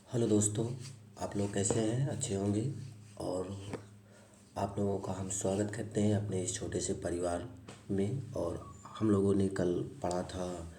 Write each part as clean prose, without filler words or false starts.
Hello दोस्तों, आप लोग कैसे हैं? अच्छे होंगे। और आप लोगों का हम स्वागत करते हैं अपने इस छोटे से परिवार में। और हम लोगों ने कल पढ़ा था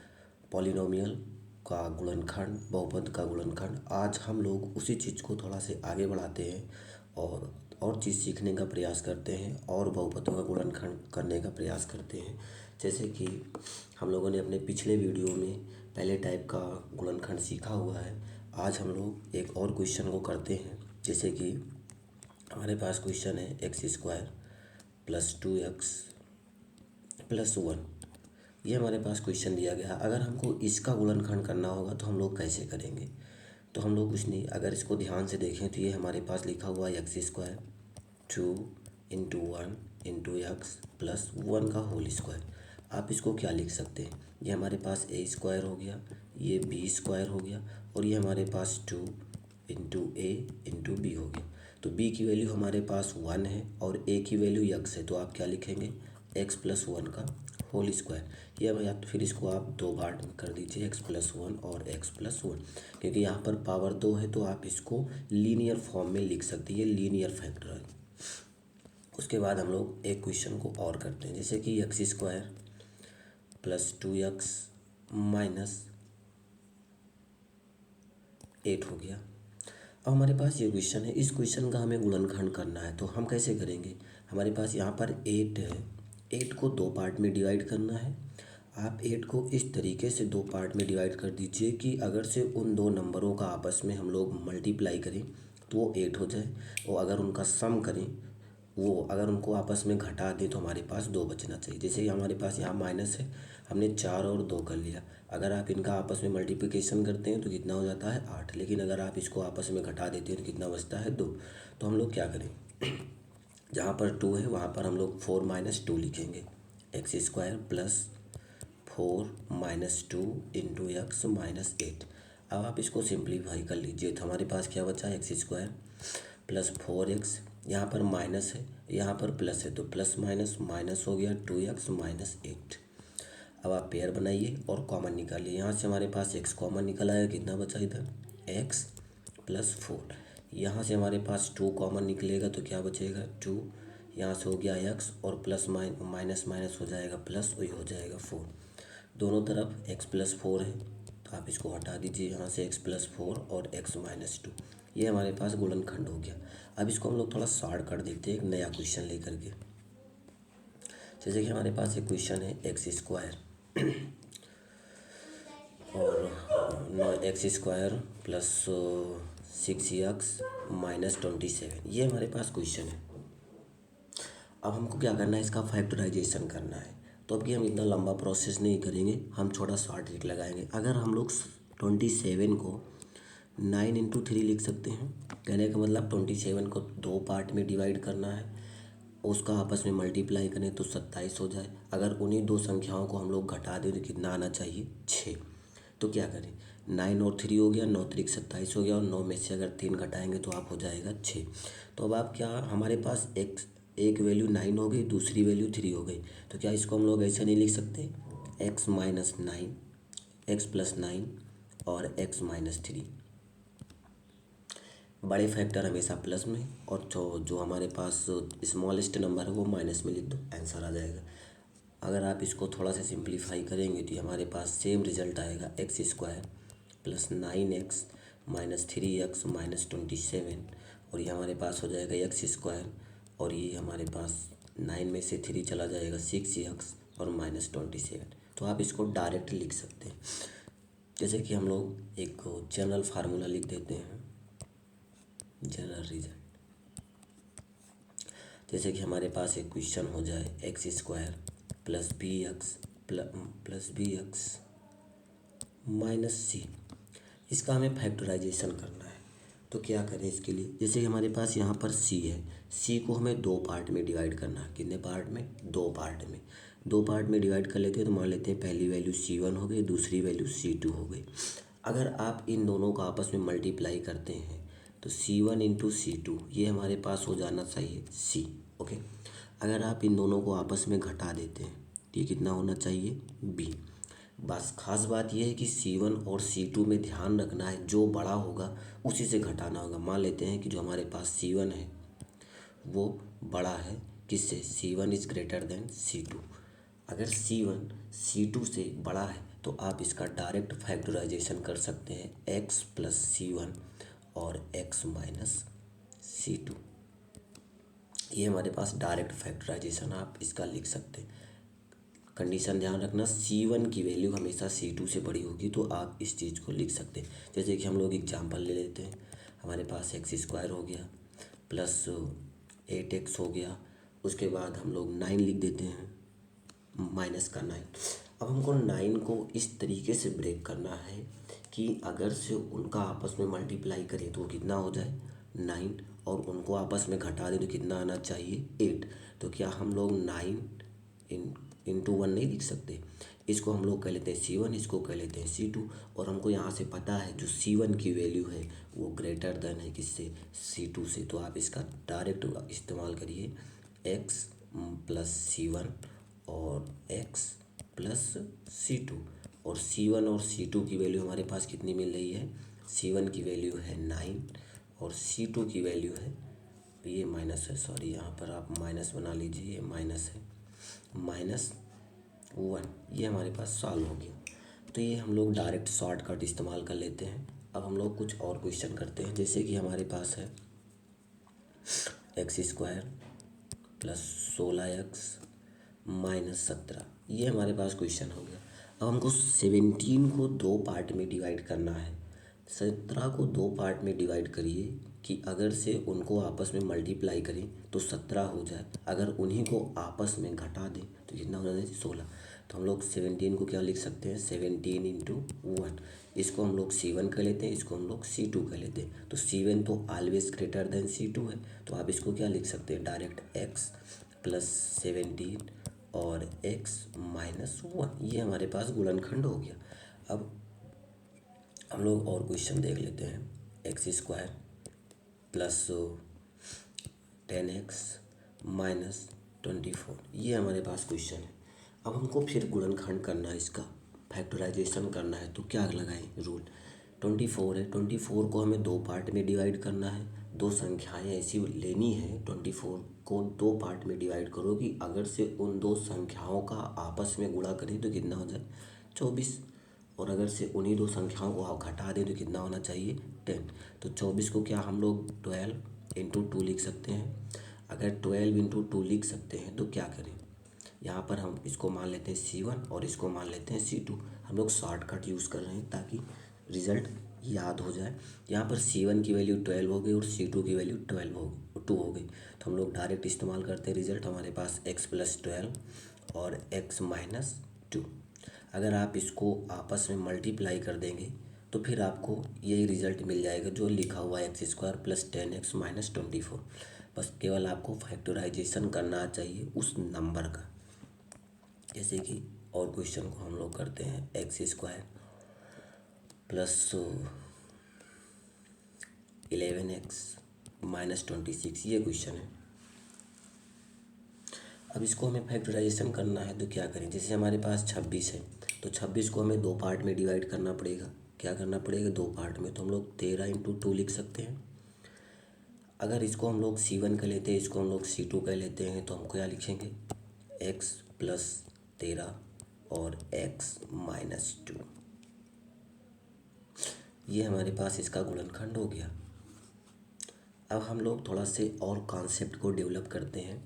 पॉलिनोमियल का गुणनखंड, बहुपद का गुणनखंड। आज हम लोग उसी चीज़ को थोड़ा से आगे बढ़ाते हैं और चीज़ सीखने का प्रयास करते हैं और बहुपदों का गुणनखंड करने का प्रयास करते हैं। जैसे कि हम लोगों ने अपने पिछले वीडियो में पहले टाइप का गुणनखंड सीखा हुआ है। आज हम लोग एक और क्वेश्चन को करते हैं। जैसे कि हमारे पास क्वेश्चन है x² प्लस 2x प्लस 1। ये हमारे पास क्वेश्चन दिया गया है। अगर हमको इसका गुणनखंड करना होगा तो हम लोग कैसे करेंगे? तो हम लोग कुछ नहीं, अगर इसको ध्यान से देखें तो ये हमारे पास लिखा हुआ है x² 2 into 1 into x plus 1 का होल स्क्वायर। आप इसको क्या लिख सकते हैं? ये हमारे पास a² हो गया, ये b² हो गया, और ये हमारे पास 2 इंटू a इंटू बी हो गया। तो b की वैल्यू हमारे पास 1 है और a की वैल्यू x है, तो आप क्या लिखेंगे? x प्लस 1 का होल स्क्वायर। ये या तो फिर इसको आप दो पार्ट में कर दीजिए, x प्लस 1 और x प्लस 1, क्योंकि यहाँ पर पावर 2 है तो आप इसको लीनियर फॉर्म में लिख सकते हैं। ये लीनियर फैक्टर है। उसके बाद हम लोग एक क्वेश्चन को और करते हैं, जैसे कि x² प्लस 2x माइनस 8 हो गया। अब हमारे पास ये क्वेश्चन है, इस क्वेश्चन का हमें गुणनखंड करना है। तो हम कैसे करेंगे? हमारे पास यहाँ पर 8 है, 8 को दो पार्ट में डिवाइड करना है। आप 8 को इस तरीके से दो पार्ट में डिवाइड कर दीजिए कि अगर से उन दो नंबरों का आपस में हम लोग मल्टीप्लाई करें तो वो 8 हो जाए, और अगर उनका सम करें, वो अगर उनको आपस में घटा दें तो हमारे पास 2 बचना चाहिए। जैसे हमारे पास यहाँ माइनस है, हमने 4 और 2 कर लिया। अगर आप इनका आपस में मल्टीप्लिकेशन करते हैं तो कितना हो जाता है? 8। लेकिन अगर आप इसको आपस में घटा देते हैं तो कितना बचता है? 2। तो हम लोग क्या करें, जहाँ पर 2 है वहाँ पर हम लोग 4 माइनस 2 लिखेंगे। x² plus 4 minus 2 into x minus 8। अब आप इसको सिंप्लीफाई कर लीजिए तो हमारे पास क्या बचा? x² प्लस 4x, यहाँ पर माइनस है यहाँ पर प्लस है, तो प्लस माइनस माइनस हो गया 2x माइनस 8। अब आप पेयर बनाइए और कॉमन निकालिए। यहाँ से हमारे पास x कॉमन निकल आएगा, कितना बचा इधर? x plus 4। यहाँ से हमारे पास 2 कॉमन निकलेगा तो क्या बचेगा? 2। यहाँ से हो गया x और प्लस माइनस माइनस हो जाएगा प्लस, वही हो जाएगा 4। दोनों तरफ x प्लस 4 है तो आप इसको हटा दीजिए यहाँ से, x प्लस 4 और x माइनस 2। ये हमारे पास गुणनखंड हो गया। अब इसको हम लोग थोड़ा सॉल्व कर देते हैं एक नया क्वेश्चन लेकर के। जैसे कि हमारे पास एक क्वेश्चन है x² और x² प्लस 6x माइनस 27, ये हमारे पास क्वेश्चन है। अब हमको क्या करना है? इसका फैक्टराइजेशन करना है। तो अब कि हम इतना लंबा प्रोसेस नहीं करेंगे, हम थोड़ा शॉर्ट ट्रिक लगाएंगे। अगर हम लोग 27 को 9 इंटू 3 लिख सकते हैं। कहने का मतलब 27 को दो पार्ट में डिवाइड करना है, उसका आपस में मल्टीप्लाई करें तो 27 हो जाए। अगर उन्हीं दो संख्याओं को हम लोग घटा दें तो कितना आना चाहिए? 6। तो क्या करें? 9 और 3 हो गया, 9 3 27 हो गया, और 9 में से अगर 3 घटाएंगे तो आप हो जाएगा 6। तो अब आप क्या, हमारे पास एक वैल्यू 9 हो गई, दूसरी वैल्यू 3 हो गई। तो क्या इसको हम लोग ऐसे नहीं लिख सकते? x माइनस 9, एक्स प्लस 9 और x माइनस 3। बड़े फैक्टर हमेशा प्लस में, और जो जो हमारे पास स्मॉलेस्ट नंबर है वो माइनस में लिख दो, आंसर आ जाएगा। अगर आप इसको थोड़ा सा सिंप्लीफाई करेंगे तो हमारे पास सेम रिजल्ट आएगा, x² plus 9x minus 3x minus 27, और ये हमारे पास हो जाएगा x², और ये हमारे पास 9 में से 3 चला जाएगा 6x और माइनस 27। तो आप इसको डायरेक्ट लिख सकते हैं। जैसे कि हम लोग एक जनरल फार्मूला लिख देते हैं, जनरल रिजल्ट। जैसे कि हमारे पास एक क्वेश्चन हो जाए x² plus b x minus c, इसका हमें फैक्टराइजेशन करना है। तो क्या करें इसके लिए? जैसे हमारे पास यहाँ पर c है, c को हमें दो पार्ट में डिवाइड करना है। कितने पार्ट में? दो पार्ट में। दो पार्ट में डिवाइड कर लेते हैं तो मान लेते हैं पहली वैल्यू c1 हो गई, दूसरी वैल्यू c2 हो गई। अगर आप इन दोनों को आपस में मल्टीप्लाई करते हैं तो c1 इंटू c2, ये हमारे पास हो जाना चाहिए c। ओके। अगर आप इन दोनों को आपस में घटा देते हैं तो ये कितना होना चाहिए? b। बस खास बात यह है कि C1 और C2 में ध्यान रखना है, जो बड़ा होगा उसी से घटाना होगा। मान लेते हैं कि जो हमारे पास C1 है वो बड़ा है किससे, C1 is greater than C2। अगर C1 C2 से बड़ा है तो आप इसका डायरेक्ट फैक्टराइजेशन कर सकते हैं, x प्लस C1 और x माइनस C2। ये हमारे पास डायरेक्ट फैक्टराइजेशन, आप इसका लिख सकते हैं। कंडीशन ध्यान रखना, C1 की वैल्यू हमेशा C2 से बड़ी होगी, तो आप इस चीज़ को लिख सकते हैं। जैसे कि हम लोग एग्जांपल ले लेते हैं, हमारे पास x² हो गया प्लस 8x हो गया, उसके बाद हम लोग 9 लिख देते हैं, माइनस का 9। अब हमको 9 को इस तरीके से ब्रेक करना है कि अगर से उनका आपस में मल्टीप्लाई करें तो कितना हो जाए 9, और उनको आपस में घटा दें तो कितना आना चाहिए 8। तो क्या हम लोग 9 इंटू 1 नहीं लिख सकते? इसको हम लोग कह लेते हैं C1, इसको कह लेते हैं C2, और हमको यहाँ से पता है जो C1 की वैल्यू है वो ग्रेटर देन है किससे, C2 से। तो आप इसका डायरेक्ट इस्तेमाल करिए, x प्लस C1 और x प्लस C2, और C1 और C2 की वैल्यू हमारे पास कितनी मिल रही है, C1 की वैल्यू है 9 और C2 की वैल्यू है, ये माइनस है, सॉरी यहाँ पर आप माइनस बना लीजिए, ये माइनस है, -1। ये हमारे पास सॉल्व हो गया। तो ये हम लोग डायरेक्ट शॉर्टकट इस्तेमाल कर लेते हैं। अब हम लोग कुछ और क्वेश्चन करते हैं, जैसे कि हमारे पास है x² प्लस 16x माइनस 17, ये हमारे पास क्वेश्चन हो गया। अब हमको 17 को 2 पार्ट में डिवाइड करना है। 17 को 2 पार्ट में डिवाइड करिए कि अगर से उनको आपस में मल्टीप्लाई करें तो 17 हो जाए, अगर उन्हीं को आपस में घटा दें तो कितना हो जाए 16। तो हम लोग 17 को क्या लिख सकते हैं, 17 इंटू 1। इसको हम लोग C1 कह लेते हैं, इसको हम लोग C2 कह लेते हैं। तो C1 तो ऑलवेज ग्रेटर देन C2 है, तो आप इसको क्या लिख सकते हैं, डायरेक्ट x प्लस 17 और x माइनस 1। ये हमारे पास गुणनखंड हो गया। अब हम लोग और क्वेश्चन देख लेते हैं, x² प्लस 10x माइनस 24, ये हमारे पास क्वेश्चन है। अब हमको फिर गुणनखंड करना है, इसका फैक्टराइजेशन करना है, तो क्या लगाएं रूल, 24 है, 24 को हमें 2 पार्ट में डिवाइड करना है। दो संख्याएं ऐसी लेनी है, 24 को 2 पार्ट में डिवाइड करो कि अगर से उन दो संख्याओं का आपस में गुणा करें तो कितना हो जाए 24, और अगर से उन्हीं दो संख्याओं को आप घटा दें तो कितना होना चाहिए 10। तो 24 को क्या हम लोग 12 इंटू 2 लिख सकते हैं। अगर 12 इंटू 2 लिख सकते हैं तो क्या करें, यहाँ पर हम इसको मान लेते हैं C1 और इसको मान लेते हैं C2। हम लोग शॉर्टकट यूज़ कर रहे हैं ताकि रिज़ल्ट याद हो जाए। यहाँ पर C1 की वैल्यू 12 हो गई और C2 की वैल्यू 2 हो गई, तो हम लोग डायरेक्ट इस्तेमाल करते हैं। रिज़ल्ट हमारे पास x प्लस 12 और x माइनस 2। अगर आप इसको आपस में मल्टीप्लाई कर देंगे तो फिर आपको यही रिज़ल्ट मिल जाएगा जो लिखा हुआ है, x² प्लस 10x माइनस 24। बस केवल आपको फैक्टराइजेशन करना चाहिए उस नंबर का। जैसे कि और क्वेश्चन को हम लोग करते हैं, x² प्लस 11x माइनस 26, ये क्वेश्चन है। अब इसको हमें फैक्टराइजेशन करना है तो क्या करें, जैसे हमारे पास 26 है तो 26 को हमें 2 पार्ट में डिवाइड करना पड़ेगा। क्या करना पड़ेगा, 2 पार्ट में, तो हम लोग 13 इंटू 2 लिख सकते हैं। अगर इसको हम लोग C1 कह लेते हैं, इसको हम लोग C2 कह लेते हैं, तो हम क्या लिखेंगे, x प्लस 13 और x माइनस 2। ये हमारे पास इसका गुणनखंड हो गया। अब हम लोग थोड़ा से और कॉन्सेप्ट को डेवलप करते हैं।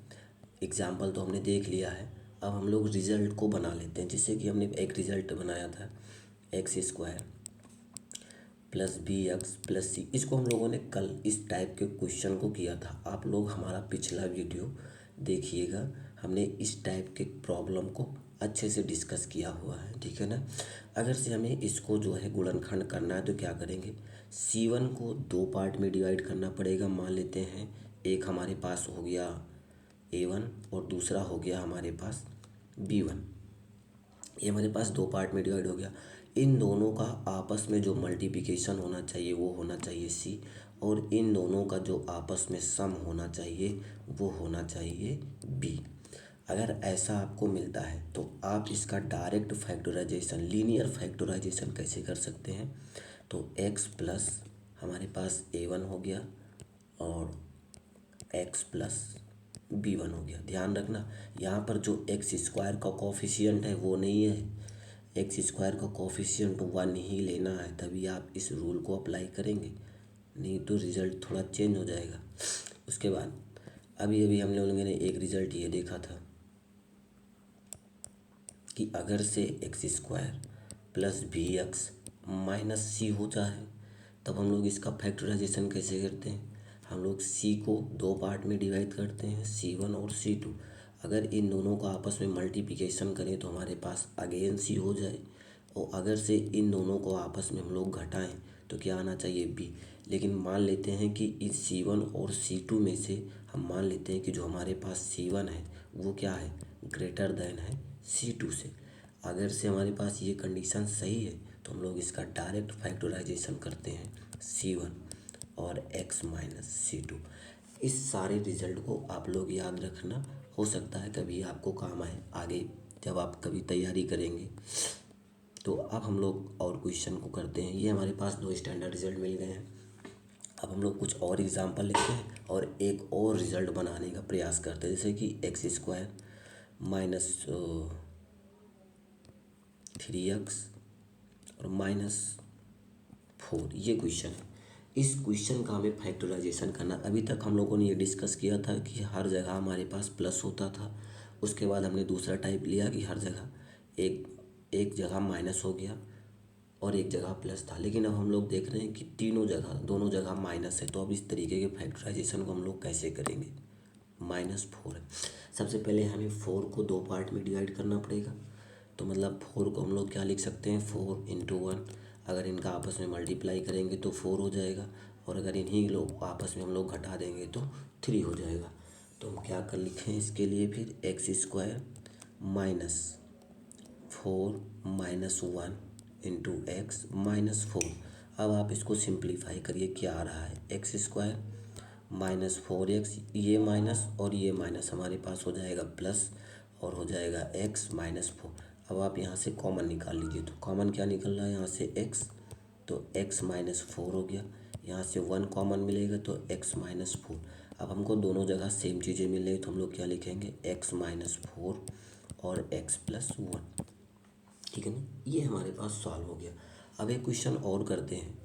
एग्जाम्पल तो हमने देख लिया है, अब हम लोग रिज़ल्ट को बना लेते हैं। जैसे कि हमने एक रिज़ल्ट बनाया था x² plus bx plus c, इसको हम लोगों ने कल इस टाइप के क्वेश्चन को किया था। आप लोग हमारा पिछला वीडियो देखिएगा, हमने इस टाइप के प्रॉब्लम को अच्छे से डिस्कस किया हुआ है, ठीक है ना। अगर से हमें इसको जो है गुणनखंड करना है तो क्या करेंगे, C1 को 2 पार्ट में डिवाइड करना पड़ेगा। मान लेते हैं एक हमारे पास हो गया A1 और दूसरा हो गया हमारे पास B1। ये हमारे पास 2 पार्ट में डिवाइड हो गया। इन दोनों का आपस में जो मल्टीप्लिकेशन होना चाहिए वो होना चाहिए C, और इन दोनों का जो आपस में सम होना चाहिए वो होना चाहिए B। अगर ऐसा आपको मिलता है तो आप इसका डायरेक्ट फैक्टराइजेशन, लीनियर फैक्टराइजेशन कैसे कर सकते हैं। तो x प्लस हमारे पास a1 हो गया और x प्लस b1 हो गया। ध्यान रखना यहाँ पर जो एक्स स्क्वायर का कोफिशिएंट है वो नहीं है, एक्स स्क्वायर का कोफिशिएंट 1 ही लेना है, तभी आप इस रूल को अप्लाई करेंगे, नहीं तो रिज़ल्ट थोड़ा चेंज हो जाएगा। उसके बाद अभी अभी हम लोगों ने एक रिज़ल्ट ये देखा था कि अगर से x square plus b x minus c हो जाए तब हम लोग इसका फैक्टराइजेशन कैसे करते हैं। हम लोग सी को दो पार्ट में डिवाइड करते हैं, C1 और C2। अगर इन दोनों को आपस में मल्टीप्लिकेशन करें तो हमारे पास अगेन सी हो जाए, और अगर से इन दोनों को आपस में हम लोग घटाएं तो क्या आना चाहिए, बी। लेकिन मान लेते हैं कि इस C1 और C2 में से हम मान लेते हैं कि जो हमारे पास C1 है वो क्या है, ग्रेटर देन है C2 से। अगर से हमारे पास ये कंडीशन सही है तो हम लोग इसका डायरेक्ट फैक्टराइजेशन करते हैं C1 और x माइनस C2। इस सारे रिजल्ट को आप लोग याद रखना, हो सकता है कभी आपको काम आए आगे जब आप कभी तैयारी करेंगे। तो अब हम लोग और क्वेश्चन को करते हैं। ये हमारे पास दो स्टैंडर्ड रिजल्ट मिल गए हैं। अब हम लोग कुछ और एग्जाम्पल लिखते हैं और एक और रिजल्ट बनाने का प्रयास करते हैं, जैसे कि एक्स स्क्वायर माइनस 3x और -4, ये क्वेश्चन है। इस क्वेश्चन का हमें फैक्टराइजेशन करना। अभी तक हम लोगों ने ये डिस्कस किया था कि हर जगह हमारे पास प्लस होता था। उसके बाद हमने दूसरा टाइप लिया कि हर जगह एक एक जगह माइनस हो गया और एक जगह प्लस था। लेकिन अब हम लोग देख रहे हैं कि दोनों जगह माइनस है। तो अब इस तरीके के फैक्टराइजेशन को हम लोग कैसे करेंगे। -4 है। सबसे पहले हमें 4 को दो पार्ट में डिवाइड करना पड़ेगा। तो मतलब 4 को हम लोग क्या लिख सकते हैं, 4 × 1। अगर इनका आपस में मल्टीप्लाई करेंगे तो 4 हो जाएगा, और अगर इन्हीं लोग आपस में हम लोग घटा देंगे तो 3 हो जाएगा। तो हम क्या कर लिखें इसके लिए, फिर एक्स स्क्वायर -4 -1 × x -4। अब आप इसको सिंप्लीफाई करिए, क्या आ रहा है, एक्स स्क्वायर -4x, ये माइनस और ये माइनस हमारे पास हो जाएगा प्लस, और हो जाएगा x -4। अब आप यहाँ से कॉमन निकाल लीजिए। तो कॉमन क्या निकल रहा है यहाँ से x, तो x -4 हो गया। यहाँ से 1 कॉमन मिलेगा तो x -4। अब हमको दोनों जगह सेम चीज़ें मिल रही, तो हम लोग क्या लिखेंगे, x -4 और x + 1। ठीक है ना, ये हमारे पास सॉल्व हो गया। अब एक क्वेश्चन और करते हैं,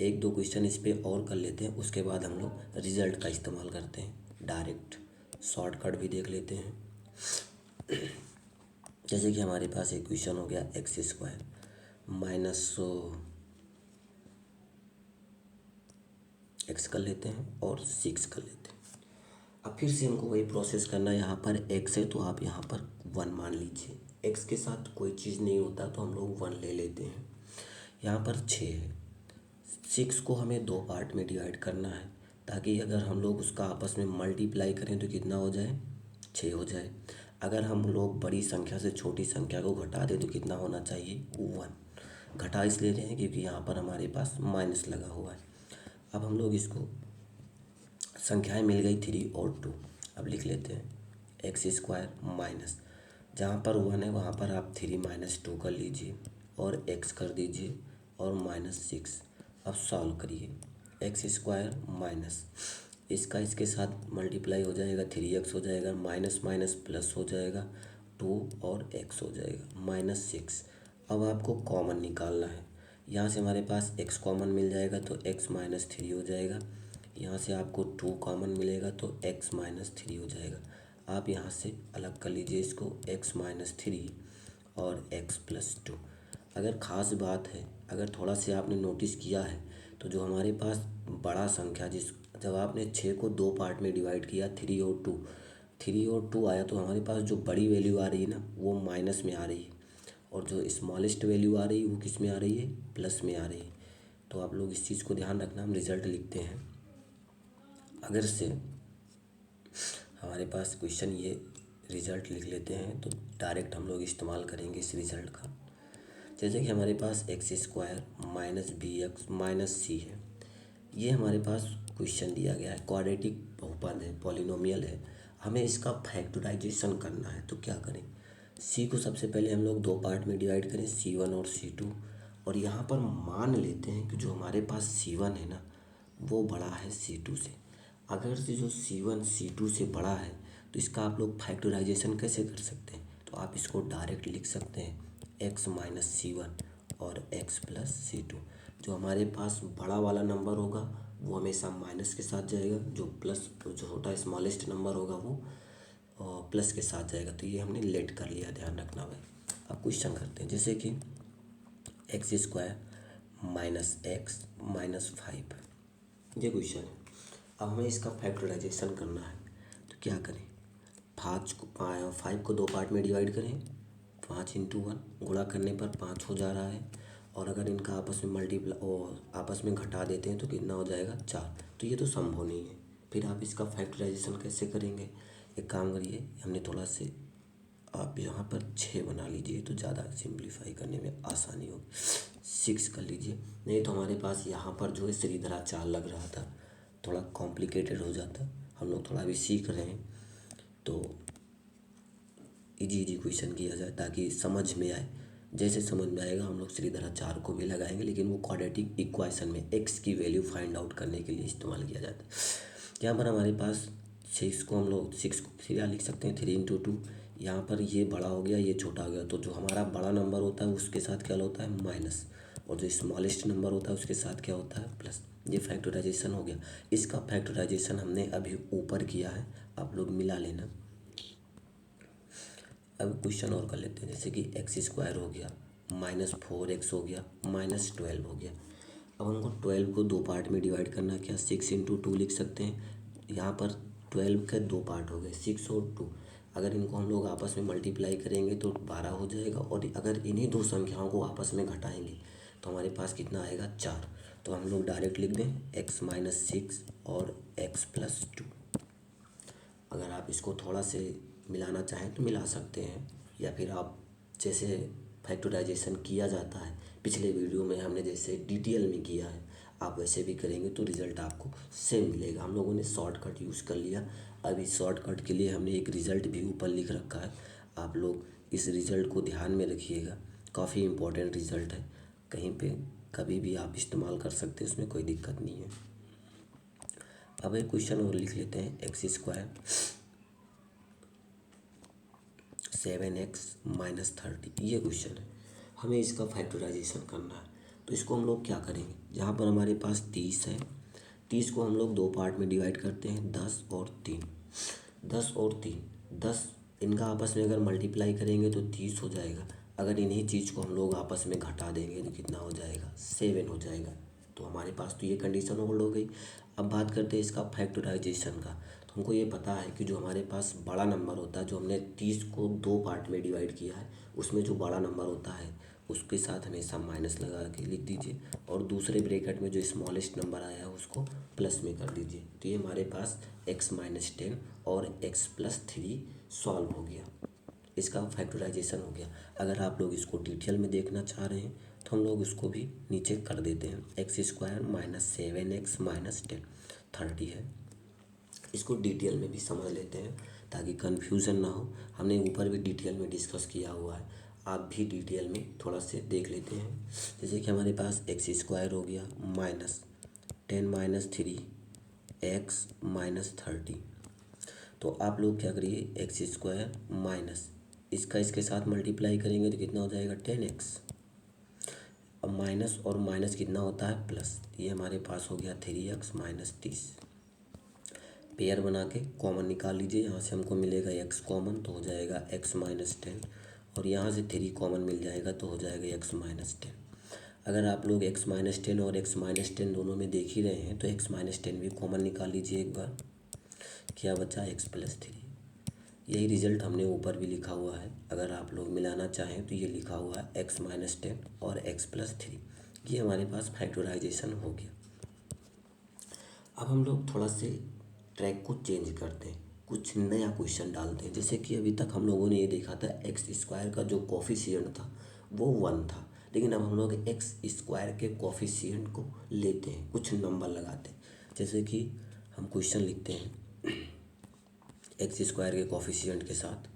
एक दो क्वेश्चन इस पे और कर लेते हैं, उसके बाद हम लोग रिजल्ट का इस्तेमाल करते हैं, डायरेक्ट शॉर्टकट भी देख लेते हैं। जैसे कि हमारे पास एक क्वेश्चन हो गया, एक्स स्क्वायर -x कर लेते हैं और 6 कर लेते हैं। अब फिर से हमको वही प्रोसेस करना है। यहाँ पर x है तो आप यहाँ पर 1 मान लीजिए, x के साथ कोई चीज़ नहीं होता तो हम लोग 1 ले लेते हैं। यहाँ पर 6 है, 6 को हमें दो पार्ट में डिवाइड करना है, ताकि अगर हम लोग उसका आपस में मल्टीप्लाई करें तो कितना हो जाए, 6 हो जाए। अगर हम लोग बड़ी संख्या से छोटी संख्या को घटा दें तो कितना होना चाहिए, 1। घटा इसलिए रहे हैं क्योंकि यहाँ पर हमारे पास माइनस लगा हुआ है। अब हम लोग इसको, संख्याएं मिल गई 3 और 2। अब लिख लेते हैं एक्स स्क्वायर माइनस, जहाँ पर 1 है वहाँ पर आप 3 - 2 कर लीजिए और x कर दीजिए और -6। अब सॉल्व करिए, एक्स स्क्वायर माइनस, इसका इसके साथ मल्टीप्लाई हो जाएगा, 3x हो जाएगा, माइनस माइनस प्लस हो जाएगा, 2 और x हो जाएगा -6। अब आपको कॉमन निकालना है। यहाँ से हमारे पास x कॉमन मिल जाएगा तो x -3 हो जाएगा। यहाँ से आपको 2 कॉमन मिलेगा तो x -3 हो जाएगा। आप यहाँ से अलग कर लीजिए इसको, x -3 और x + 2। अगर ख़ास बात है, अगर थोड़ा से आपने नोटिस किया है तो जो हमारे पास बड़ा संख्या, जब आपने 6 को दो पार्ट में डिवाइड किया, 3 और 2 आया, तो हमारे पास जो बड़ी वैल्यू आ रही है ना वो माइनस में आ रही है, और जो स्मॉलेस्ट वैल्यू आ रही है वो किस में आ रही है, प्लस में आ रही है। तो आप लोग इस चीज़ को ध्यान रखना। हम रिज़ल्ट लिखते हैं। अगर से हमारे पास क्वेश्चन ये रिज़ल्ट लिख लेते हैं तो डायरेक्ट हम लोग इस्तेमाल करेंगे इस रिज़ल्ट का। जैसे कि हमारे पास एक्स स्क्वायर -bx -c है, ये हमारे पास क्वेश्चन दिया गया है, क्वाड्रेटिक बहुपद है, पॉलिनोमियल है। हमें इसका फैक्टराइजेशन करना है। तो क्या करें, सी को सबसे पहले हम लोग दो पार्ट में डिवाइड करें, C1 और C2। और यहाँ पर मान लेते हैं कि जो हमारे पास C1 है ना, वो बड़ा है C2 से। अगर से जो C1 C2 से बड़ा है तो इसका आप लोग फैक्टराइजेशन कैसे कर सकते हैं, तो आप इसको डायरेक्ट लिख सकते हैं x माइनस C1 और x प्लस C2। जो हमारे पास बड़ा वाला नंबर होगा वो हमेशा माइनस के साथ जाएगा, जो प्लस जो छोटा स्मॉलेस्ट नंबर होगा वो प्लस के साथ जाएगा। तो ये हमने लेट कर लिया, ध्यान रखना भाई। अब क्वेश्चन करते हैं, जैसे कि x square minus x minus 5, ये क्वेश्चन है। अब हमें इसका फैक्टराइजेशन करना है। तो क्या करें, 5 को दो पार्ट में डिवाइड करें, 5 × 1 गुणा करने पर 5 हो जा रहा है। और अगर इनका आपस में आपस में घटा देते हैं तो कितना हो जाएगा, 4। तो ये तो संभव नहीं है। फिर आप इसका फैक्टराइजेशन कैसे करेंगे, एक काम करिए, हमने थोड़ा से आप यहाँ पर 6 बना लीजिए तो ज़्यादा सिंप्लीफाई करने में आसानी होगी। 6 कर लीजिए, नहीं तो हमारे पास यहाँ पर जो है श्रीधराचार्य लग रहा था, थोड़ा कॉम्प्लिकेटेड हो जाता। हम लोग थोड़ा अभी सीख रहे हैं तो इजी क्वेश्चन किया जाए ताकि समझ में आए। जैसे समझ में आएगा हम लोग श्रीधराचार्य को भी लगाएंगे, लेकिन वो क्वाड्रेटिक इक्वेशन में एक्स की वैल्यू फाइंड आउट करने के लिए इस्तेमाल किया जाता है। यहाँ पर हमारे पास 6 को हम लोग 6 को क्या लिख सकते हैं, 3 × 2। यहाँ पर ये बड़ा हो गया, ये छोटा हो गया, तो जो हमारा बड़ा नंबर होता है उसके साथ क्या होता है, माइनस, और जो स्मॉलेस्ट नंबर होता है उसके साथ क्या होता है, प्लस। ये फैक्टराइजेशन हो गया। इसका फैक्टराइजेशन हमने अभी ऊपर किया है, आप लोग मिला लेना। अब क्वेश्चन और कर लेते हैं, जैसे कि एक्स स्क्वायर हो गया, -4x हो गया, -12 हो गया। अब हमको 12 को दो पार्ट में डिवाइड करना, क्या 6 × 2 लिख सकते हैं। यहाँ पर 12 के दो पार्ट हो गए, 6 और 2। अगर इनको हम लोग आपस में मल्टीप्लाई करेंगे तो 12 हो जाएगा, और अगर इन्हीं दो संख्याओं को आपस में घटाएंगे तो हमारे पास कितना आएगा, 4। तो हम लोग डायरेक्ट लिख दें x माइनस 6 और x प्लस 2। अगर आप इसको थोड़ा से मिलाना चाहें तो मिला सकते हैं, या फिर आप जैसे फैक्टराइजेशन किया जाता है पिछले वीडियो में हमने जैसे डिटेल में किया है, आप वैसे भी करेंगे तो रिज़ल्ट आपको सेम मिलेगा। हम लोगों ने शॉर्टकट यूज़ कर लिया। अभी शॉर्टकट के लिए हमने एक रिज़ल्ट भी ऊपर लिख रखा है, आप लोग इस रिज़ल्ट को ध्यान में रखिएगा, काफ़ी इम्पोर्टेंट रिज़ल्ट है। कहीं पे कभी भी आप इस्तेमाल कर सकते हैं, उसमें कोई दिक्कत नहीं है। अब एक क्वेश्चन और लिख लेते हैं, एक्स स्क्वायर 7x माइनस 30, ये क्वेश्चन है। हमें इसका फैक्टराइजेशन करना है। तो इसको हम लोग क्या करेंगे, जहाँ पर हमारे पास 30 है, 30 को हम लोग दो पार्ट में डिवाइड करते हैं, 10 और 3। 10 और 3, 10 इनका आपस में अगर मल्टीप्लाई करेंगे तो 30 हो जाएगा। अगर इन्हीं चीज़ को हम लोग आपस में घटा देंगे तो कितना हो जाएगा, 7 हो जाएगा। तो हमारे पास तो ये कंडीशन होल्ड हो गई। अब बात करते हैं इसका फैक्टराइजेशन का। तो हमको ये पता है कि जो हमारे पास बड़ा नंबर होता है, जो हमने 30 को दो पार्ट में डिवाइड किया है, उसमें जो बड़ा नंबर होता है उसके साथ हमेशा माइनस लगा के लिख दीजिए, और दूसरे ब्रैकेट में जो स्मॉलेस्ट नंबर आया है उसको प्लस में कर दीजिए। तो ये हमारे पास x माइनस 10 और x प्लस 3 सॉल्व हो गया, इसका फैक्टराइजेशन हो गया। अगर आप लोग इसको डिटेल में देखना चाह रहे हैं तो हम लोग इसको भी नीचे कर देते हैं, x square minus 7x minus 10 30 है। इसको डिटेल में भी समझ लेते हैं ताकि कन्फ्यूज़न ना हो। हमने ऊपर भी डिटेल में डिस्कस किया हुआ है, आप भी डिटेल में थोड़ा से देख लेते हैं। जैसे कि हमारे पास एक्स स्क्वायर हो गया -10 माइनस 3 एक्स माइनस 30। तो आप लोग क्या करिए, एक्स स्क्वायर माइनस इसका इसके साथ मल्टीप्लाई करेंगे तो कितना हो जाएगा, 10x। अब माइनस और माइनस कितना होता है, प्लस। ये हमारे पास हो गया 3x माइनस 30। पेयर बना के कॉमन निकाल लीजिए, यहाँ से हमको मिलेगा x कॉमन, तो हो जाएगा x माइनस 10, और यहाँ से 3 कॉमन मिल जाएगा तो हो जाएगा x माइनस 10। अगर आप लोग x माइनस 10 और x माइनस 10 दोनों में देख ही रहे हैं तो x माइनस 10 भी कॉमन निकाल लीजिए एक बार, क्या बचा, x प्लस 3। यही रिज़ल्ट हमने ऊपर भी लिखा हुआ है, अगर आप लोग मिलाना चाहें तो ये लिखा हुआ है x माइनस 10 और x प्लस 3। ये हमारे पास फैक्टराइजेशन हो गया। अब हम लोग थोड़ा से ट्रैक को चेंज करते हैं, कुछ नया क्वेश्चन डालते हैं। जैसे कि अभी तक हम लोगों ने ये देखा था एक्स स्क्वायर का जो कोफिशिएंट था वो 1 था, लेकिन अब हम लोग एक्स स्क्वायर के कोफिशिएंट को लेते हैं, कुछ नंबर लगाते हैं। जैसे कि हम क्वेश्चन लिखते हैं, एक्स स्क्वायर के कोफिशिएंट के साथ।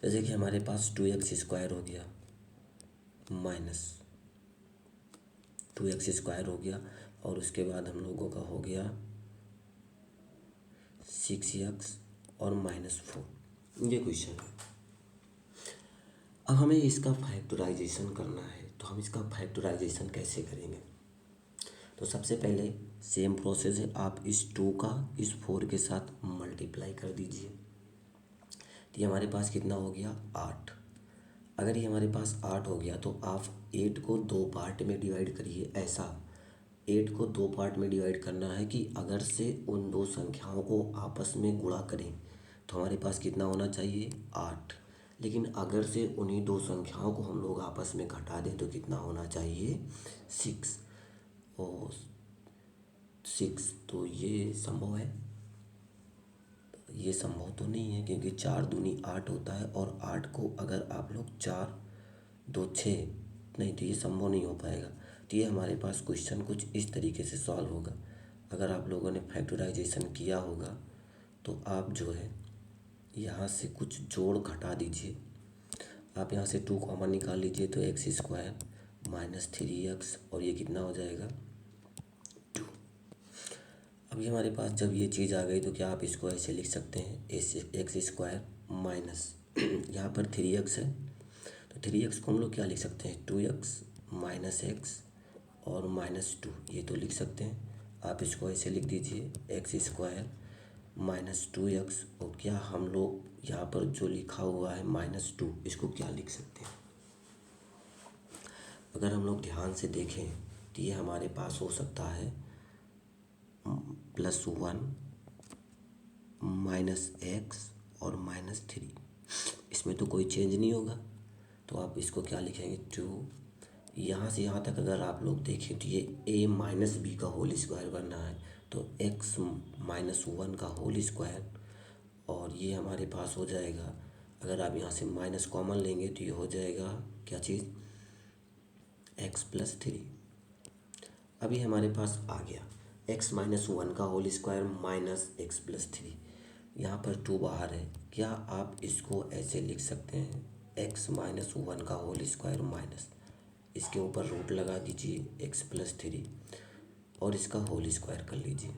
जैसे कि हमारे पास 2x² हो गया माइनस 2x² हो गया, और उसके बाद हम लोगों का हो गया 6x और -4। ये क्वेश्चन है। अब हमें इसका फैक्टराइजेशन करना है, तो हम इसका फैक्टराइजेशन कैसे करेंगे? तो सबसे पहले सेम प्रोसेस है, आप इस 2 का इस 4 के साथ मल्टीप्लाई कर दीजिए। तो ये हमारे पास कितना हो गया 8। अगर ये हमारे पास 8 हो गया तो आप 8 को 2 पार्ट में डिवाइड करिए। ऐसा 8 को 2 पार्ट में डिवाइड करना है कि अगर से उन दो संख्याओं को आपस में गुणा करें तो हमारे पास कितना होना चाहिए 8। लेकिन अगर से उन्हीं दो संख्याओं को हम लोग आपस में घटा दें तो कितना होना चाहिए 6 और 6। तो ये संभव है? ये संभव तो नहीं है, क्योंकि 4 दूनी 8 होता है, और 8 को अगर आप लोग 4 2 6, नहीं, तो ये संभव नहीं हो पाएगा। तो ये हमारे पास क्वेश्चन कुछ इस तरीके से सॉल्व होगा। अगर आप लोगों ने फैक्टराइजेशन किया होगा तो आप जो है यहाँ से कुछ जोड़ घटा दीजिए। आप यहाँ से 2 कॉमन निकाल लीजिए तो x² माइनस 3x, और ये कितना हो जाएगा 2। अभी हमारे पास जब ये चीज़ आ गई तो क्या आप इसको ऐसे लिख सकते हैं x² माइनस यहाँ पर 3x है, तो 3x को हम लोग क्या लिख सकते हैं 2x माइनस x और -2, ये तो लिख सकते हैं। आप इसको ऐसे लिख दीजिए x² माइनस 2x, और क्या हम लोग यहाँ पर जो लिखा हुआ है -2, इसको क्या लिख सकते हैं? अगर हम लोग ध्यान से देखें तो ये हमारे पास हो सकता है +1 -x और -3। इसमें तो कोई चेंज नहीं होगा, तो आप इसको क्या लिखेंगे 2। यहाँ से यहाँ तक अगर आप लोग देखें तो ये a माइनस बी का होल स्क्वायर बनना है, तो x -1 का होल स्क्वायर, और ये हमारे पास हो जाएगा, अगर आप यहाँ से माइनस कॉमन लेंगे तो ये हो जाएगा क्या चीज़ x+3। अभी हमारे पास आ गया x-1 का होल स्क्वायर माइनस x+3। यहाँ पर 2 बाहर है, क्या आप इसको ऐसे लिख सकते हैं x-1 का होल स्क्वायर माइनस, इसके ऊपर रूट लगा दीजिए x+3 और इसका होल स्क्वायर कर लीजिए,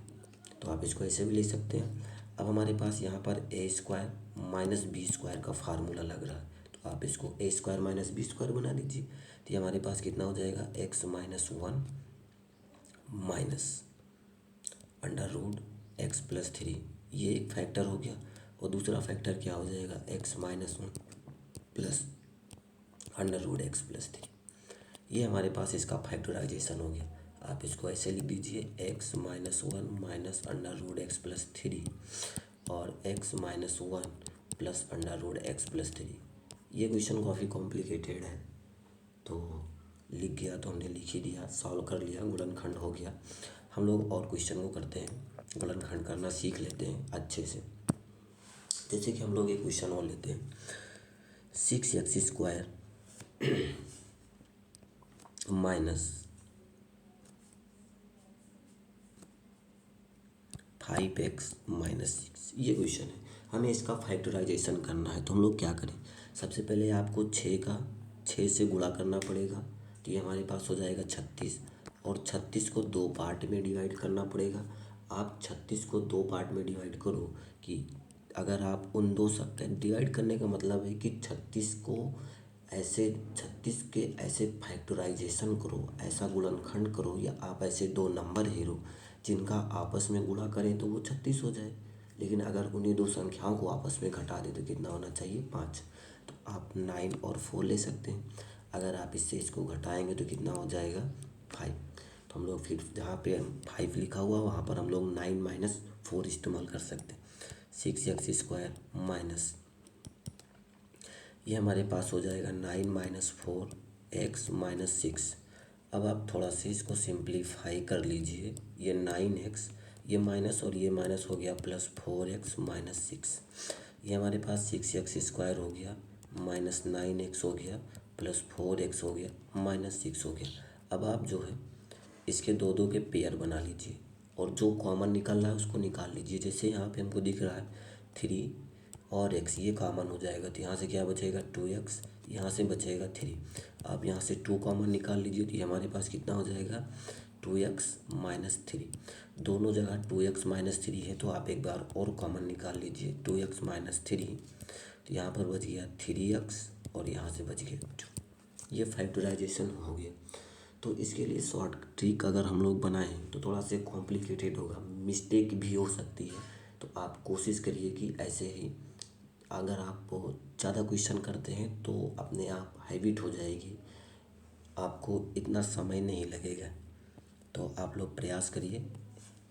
तो आप इसको ऐसे भी लिख सकते हैं। अब हमारे पास यहाँ पर a² माइनस b² का फार्मूला लग रहा है, तो आप इसको a² माइनस b² बना दीजिए। तो ये हमारे पास कितना हो जाएगा x-1 माइनस √x+3, ये एक फैक्टर हो गया, और दूसरा फैक्टर क्या हो जाएगा x-1 प्लस √x+3। ये हमारे पास इसका फैक्टराइजेशन हो गया। आप इसको ऐसे लिख दीजिए x-1 माइनस √x+3 और x-1 प्लस √x+3। ये क्वेश्चन काफ़ी कॉम्प्लिकेटेड है, तो लिख गया तो हमने लिख ही दिया, सॉल्व कर लिया, गुणनखंड हो गया। हम लोग और क्वेश्चन को करते हैं, गुणनखंड करना सीख लेते हैं अच्छे से। जैसे कि हम लोग एक क्वेश्चन और लेते हैं 6x² माइनस 5x माइनस 6, ये क्वेश्चन है। हमें इसका फैक्टराइजेशन करना है, तो हम लोग क्या करें? सबसे पहले आपको 6 से गुणा करना पड़ेगा, तो ये हमारे पास हो जाएगा 36, और 36 को 2 पार्ट में डिवाइड करना पड़ेगा। आप 36 को 2 पार्ट में डिवाइड करो, कि अगर आप उन दो सब डिवाइड करने का मतलब है कि 36 को ऐसे 36 के ऐसे फैक्टराइजेशन करो, ऐसा गुणनखंड करो, या आप ऐसे दो नंबर हेरो जिनका आपस में गुणा करें तो वो 36 हो जाए, लेकिन अगर उन्हीं दो संख्याओं को आपस में घटा दें तो कितना होना चाहिए 5। तो आप 9 और 4 ले सकते हैं। अगर आप इससे इसको घटाएंगे तो कितना हो जाएगा 5। तो हम लोग फिर जहाँ पे 5 लिखा हुआ वहाँ पर हम लोग 9 - 4 इस्तेमाल कर सकते हैं। 6x² माइनस, ये हमारे पास हो जाएगा 9 - 4 x - 6। अब आप थोड़ा सा इसको सिंप्लीफाई कर लीजिए, ये 9x, ये माइनस और ये माइनस हो गया प्लस 4x - 6। ये हमारे पास 6x² हो गया माइनस 9x हो गया प्लस 4x हो गया माइनस 6 हो गया। अब आप जो है इसके दो दो के पेयर बना लीजिए, और जो कॉमन निकल रहा है उसको निकाल लीजिए। जैसे यहाँ पे हमको दिख रहा है 3 और x, ये कॉमन हो जाएगा तो यहाँ से क्या बचेगा 2x, यहाँ से बचेगा 3। आप यहाँ से 2 कॉमन निकाल लीजिए तो ये हमारे पास कितना हो जाएगा 2x माइनस 3। दोनों जगह 2x माइनस 3 है तो आप एक बार और कॉमन निकाल लीजिए 2x माइनस 3, तो यहाँ पर बच गया 3x और यहाँ से बच गया 2। ये फैक्टराइजेशन हो गया। तो इसके लिए शॉर्ट ट्रिक अगर हम लोग बनाएं तो थोड़ा से कॉम्प्लिकेटेड होगा, मिस्टेक भी हो सकती है। तो आप कोशिश करिए कि ऐसे ही अगर आप बहुत ज़्यादा क्वेश्चन करते हैं तो अपने आप हैबिट हो जाएगी, आपको इतना समय नहीं लगेगा। तो आप लोग प्रयास करिए।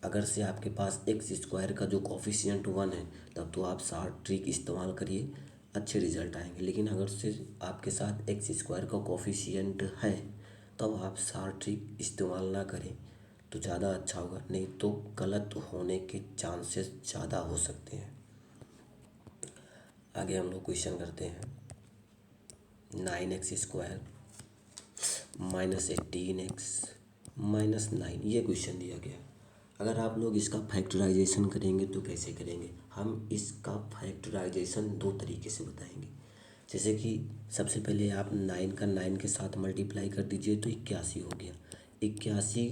अगर से आपके पास एक्स स्क्वायर का जो कॉफिशिएंट 1 है तब तो आप शॉर्ट ट्रिक इस्तेमाल करिए, अच्छे रिजल्ट आएंगे। लेकिन अगर से आपके साथ एक्स स्क्वायर का कॉफिशिएंट है तब आप शॉर्ट ट्रिक इस्तेमाल ना करें तो ज़्यादा अच्छा होगा, नहीं तो गलत होने के चांसेस ज़्यादा हो सकते हैं। आगे हम लोग क्वेश्चन करते हैं। 9x square minus 18x minus 9, ये क्वेश्चन दिया गया। अगर आप लोग इसका फैक्टराइजेशन करेंगे तो कैसे करेंगे? हम इसका फैक्टराइजेशन 2 तरीके से बताएंगे। जैसे कि सबसे पहले आप 9 का 9 के साथ मल्टीप्लाई कर दीजिए तो 81 हो गया। 81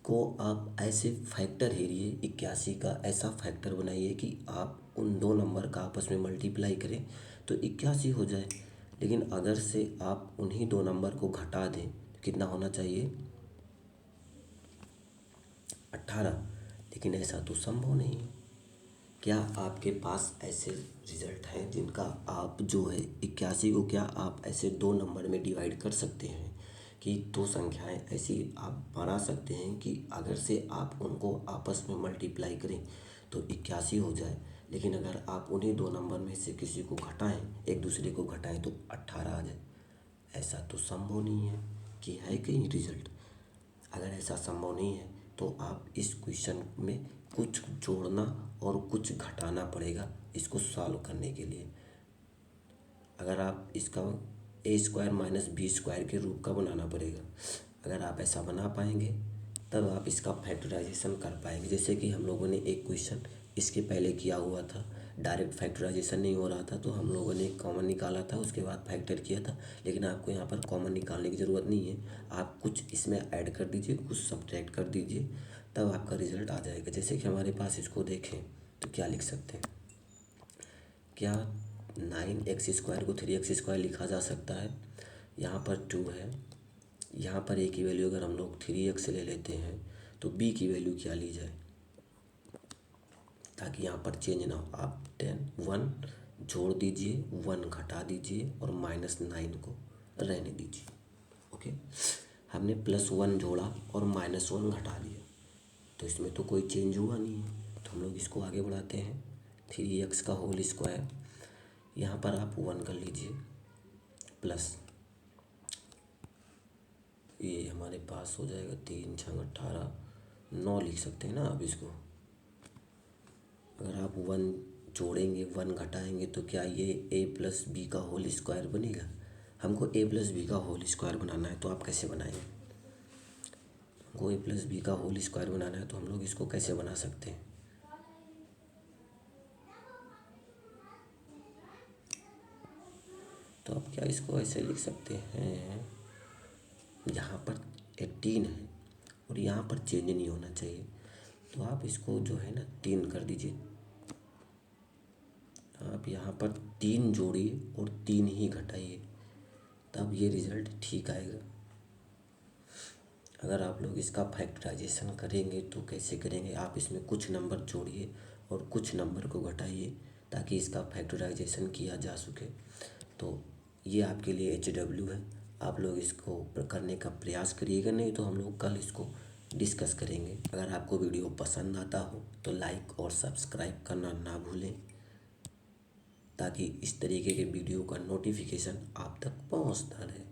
को आप ऐसे फैक्टर हेरिए, 81 का ऐसा फैक्टर बनाइए कि आप उन 2 नंबर का आपस में मल्टीप्लाई करें तो 81 हो जाए। लेकिन अगर से आप उन्हीं 2 नंबर को घटा दें तो कितना होना चाहिए 18। लेकिन ऐसा तो संभव नहीं है। क्या आपके पास ऐसे रिजल्ट हैं जिनका आप जो है 81 को क्या आप ऐसे 2 नंबर में डिवाइड कर सकते हैं कि 2 संख्याएं ऐसी आप बना सकते हैं कि अगर से आप उनको आपस में मल्टीप्लाई करें तो 81 हो जाए। लेकिन अगर आप उन्हीं 2 नंबर में से किसी को घटाएं, एक दूसरे को घटाएं तो 18 आ जाए। ऐसा तो संभव नहीं है कि है कहीं रिजल्ट। अगर ऐसा संभव नहीं है तो आप इस क्वेश्चन में कुछ जोड़ना और कुछ घटाना पड़ेगा इसको सॉल्व करने के लिए। अगर आप इसका ए स्क्वायर माइनस बी स्क्वायर के रूप का बनाना पड़ेगा। अगर आप ऐसा बना पाएंगे तब आप इसका फैक्टराइजेशन कर पाएंगे। जैसे कि हम लोगों ने एक क्वेश्चन इसके पहले किया हुआ था, डायरेक्ट फैक्टराइजेशन नहीं हो रहा था तो हम लोगों ने कॉमन निकाला था, उसके बाद फैक्टर किया था। लेकिन आपको यहाँ पर कॉमन निकालने की ज़रूरत नहीं है, आप कुछ इसमें ऐड कर दीजिए, कुछ सब्ट्रैक्ट कर दीजिए, तब आपका रिजल्ट आ जाएगा। जैसे कि हमारे पास इसको देखें तो क्या लिख सकते हैं, क्या 9x स्क्वायर को 3x स्क्वायर लिखा जा सकता है? यहाँ पर 2 है, यहाँ पर a की वैल्यू अगर हम लोग 3x ले लेते हैं तो b की वैल्यू क्या ली जाए ताकि यहाँ पर चेंज ना हो। आप 1 जोड़ दीजिए, 1 घटा दीजिए और -9 को रहने दीजिए। ओके, हमने +1 जोड़ा और -1 घटा दिया तो इसमें तो कोई चेंज हुआ नहीं है। तो हम लोग इसको आगे बढ़ाते हैं। 3x का होल स्क्वायर, यहाँ पर आप 1 कर लीजिए प्लस ये हमारे पास हो जाएगा 3 × 18, 9 लिख सकते हैं ना आप इसको। अगर आप 1 जोड़ेंगे 1 घटाएंगे तो क्या ये a + b का होल स्क्वायर बनेगा? हमको a + b का होल स्क्वायर बनाना है तो आप कैसे बनाएंगे? हमको a + b का होल स्क्वायर बनाना है तो हम लोग इसको कैसे बना सकते हैं? तो आप क्या इसको ऐसे लिख सकते हैं, यहाँ पर 18 है और यहाँ पर चेंज नहीं होना चाहिए तो आप इसको जो है ना 3 कर दीजिए। आप यहाँ पर 3 जोड़िए और 3 ही घटाइए तब ये रिज़ल्ट ठीक आएगा। अगर आप लोग इसका फैक्टराइजेशन करेंगे तो कैसे करेंगे, आप इसमें कुछ नंबर जोड़िए और कुछ नंबर को घटाइए ताकि इसका फैक्टराइजेशन किया जा सके। तो ये आपके लिए HW है, आप लोग इसको करने का प्रयास करिएगा, नहीं तो हम लोग कल इसको डिस्कस करेंगे। अगर आपको वीडियो पसंद आता हो तो लाइक और सब्सक्राइब करना ना भूलें ताकि इस तरीके के वीडियो का नोटिफिकेशन आप तक पहुंचता रहे।